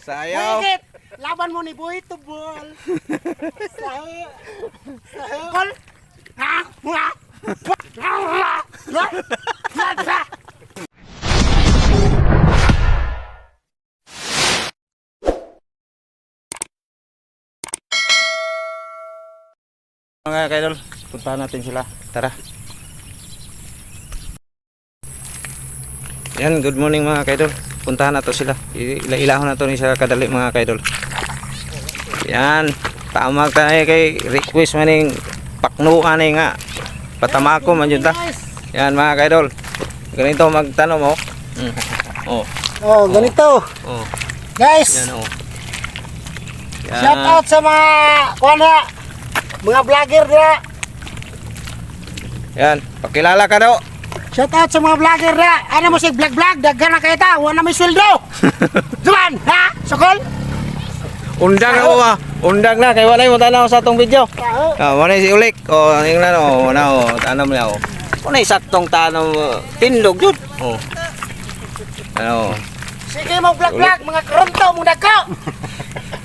Sayaw. Wait, laban mo ni Boy to ball. Sayaw. Kol. Mga kaidol, puntahan natin sila. Tara. Yan, good morning mga kaidol. Puntahan nato sila. Ilahon nato ni sa kadali mga kaidol. Yan, tamag tayo kay request maning paknuan nga. Patamako man yun ta. Yan mga kaidol. Ganito magtanong mo. Oh. Oh, ganito. Oh. Guys, Yan oh. Yan. shout out sa mga vlogger na. Yan, pakilala ka daw. Shout out sa mga vlogger na. Ano mo si vlog, daghan na kayo ta. Wala may sweldo. Duman, ha? Sokol? Undang na mo ba? Undang na, kaya wala mo tanaw sa atong video. Wala si Ulik. O, yung na o, wala o, tanong niya o. Wala saktong tanong, tindog yun. O. Ano? Sige mo vlog, mga karonto, mga dagko.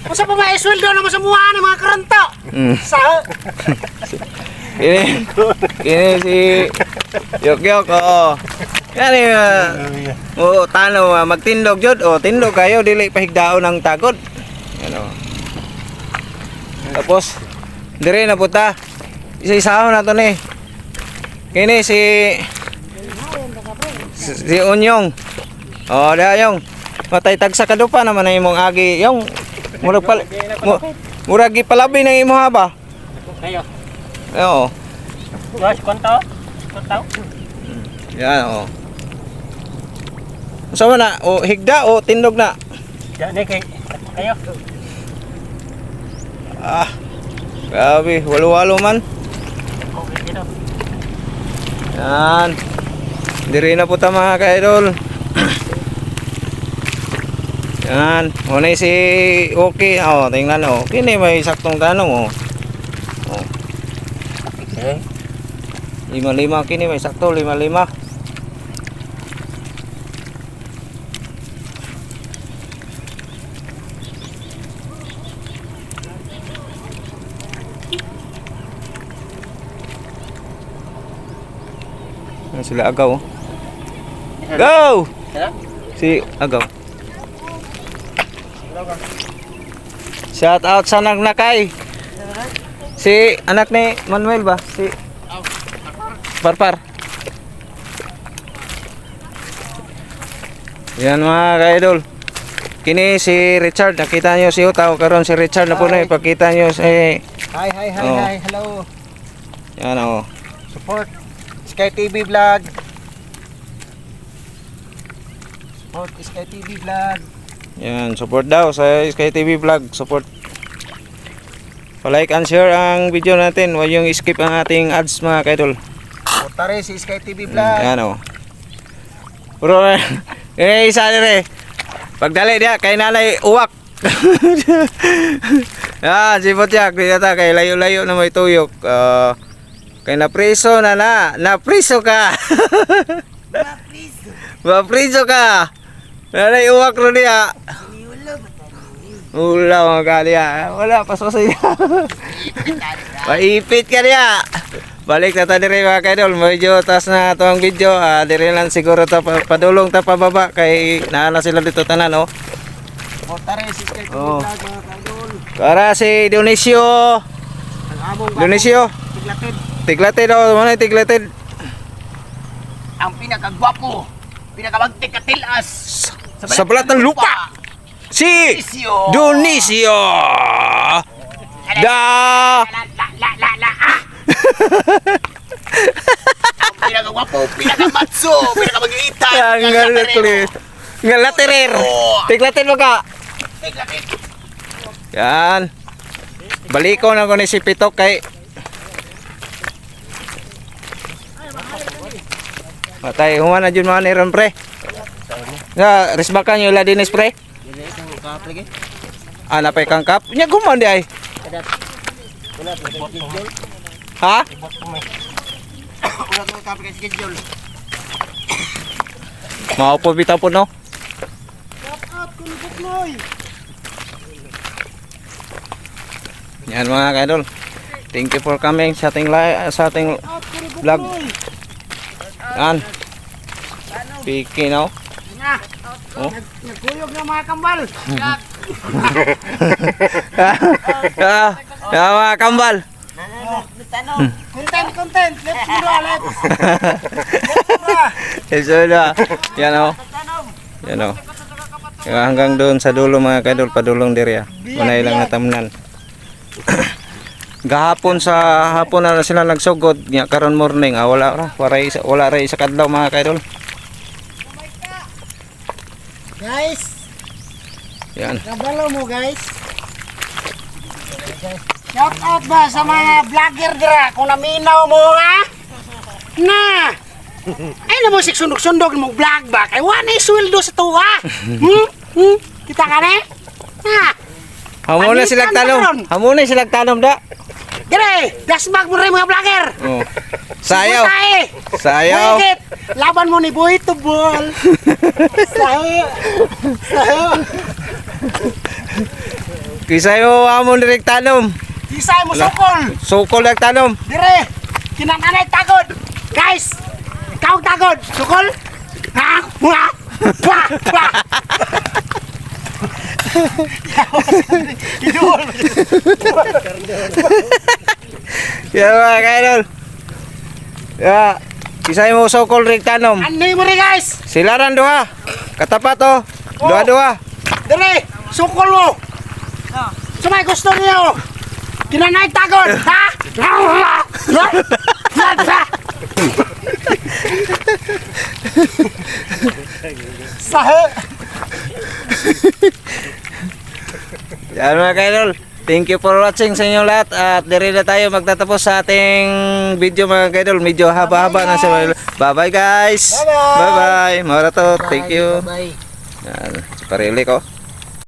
Masa pa may sweldo na masamuhaan ng mga karonto. Sa Ini si Yok o. Yan o, tanong, magtindog yun. O, tindog kayo, dili pahigdao ng tagod. Ano? Tapos dire na puta. Isa-isaho na to ni. Kini si Onyong. Oh, dayong. Matay tagsa kadupa naman ang imong agi. Yung murag palabi ng imo ba? kayo. Oo. Guys, konto? Konto? Yan oh. Sama na o higda o tindog na. Diyan kay kayo. Ah. Grabe, walo-walo man. Okay dito. Yan. Diri na po ta mga ka-idol. Yan. O na si okay. O, tingnan o. Kini may saktong tanong o. O. Okay. 5-5 kini may sakto 5-5. Sila Agaw. Go! Si Agaw. Shout out sa Nagnakay. Si anak ni Manuel ba? Si Parpar. Yan mga ka-idol. Kini si Richard. Nakita nyo si Utaw. Karon si Richard na po na ipakita nyo si... Hi, Oh. hello. Yan o. Support Sky TV vlog. Support Sky TV vlog. Yan. Support daw sa Sky TV Vlog. Support. Pa-like and share ang video natin. Huwag yung skip ang ating ads mga ka-idol. Supportare si Sky TV vlog. Yan o. Puro isa dire. Pagdali dia kay nanay uwak. Ah, si Potyak dito kay layo-layo na may tuyok. Kay napriso napriso ka. Napriso ka. Nanay uwak ro dia. Wala mga kaliya. Wala pasosay. Maipit ka dia. Balik na tayo rin mga kaidol. Medyo taas na ito ang video. Dire lang siguro ta padulong ta pababa. Kay naana sila dito tanan oh. Supportare si Sky TV Oh. vlog mga kaidol. Para si Dionisio. Ang among Dionisio. tiglatid. Tiglatid oh. Mana tiglatid? Ang pinakagwapo, pinakamagtik katilas Sa balat ng lupa. Si Dionisio. Da. Pinakagwapo, pinakamatso, pinakamag-iitan. Nga latirer. Tiglatid mo ka. Tiglatid. Yan. Baliko na ko ni si Pitok kay matay human na dyan mga niron pre. Nga risbakan nyo ila dinis pre. Napay kang kap. Nya guman di ay. Ha? Ulag mo kapag schedule. Maupo bitaw po no. Shout out kung bukloy. Yan mga kaidol. Thank you for coming sa ating vlog. Yan. Piki na. Nga. Oh. Nagkuyog na mga kambal. Mga kambal. Content. Let's go, let's. Isola. Yan o. Yan o. Hanggang doon sa dulo mga kaidol, padulong diri. Manay lang natamnan. Gahapon hapon na sila nagsugod nya karon morning wala ra isa kadlaw mga kaidol. Guys, Yan. kabalo mo guys. Shout out ba sa mga vlogger dira kung naminaw mo nga? Na! Ay na mo sundok-sundok mo vlog ba? Kay wala sweldo sa tuwa. Kita ka na? Ha? Hamuna sila tanom da. Dire, dasmag mo rin mga vlogger. Oh. Sayaw. Sayaw. Wait, laban mo ni Boy to ball. Sayaw. Kisayo amon direk tanom. Kisay mo sukol. Sukol ang tanom. Dire, kinananay tagod. Guys, ikaw tagod. Sukol. Ha? Wah! Wah! Wah! Idol. Yan mga kaidol. Ya, kisayo mo sukol direk tanom. Ano mo rin guys? Silaran duha. Katapat oh. Duha-duha. Dire, sukol mo. Sumay gusto niyo. Kinanay tagod. Ha? Sahe. Yan mga kaidol. Thank you for watching sa inyo lahat at diri na tayo magtatapos sa ating video mga kaidol. Medyo haba-haba na sa bye-bye guys. Bye-bye. Bye-bye. Mara to. Thank you. Bye. Yan. Parili ko.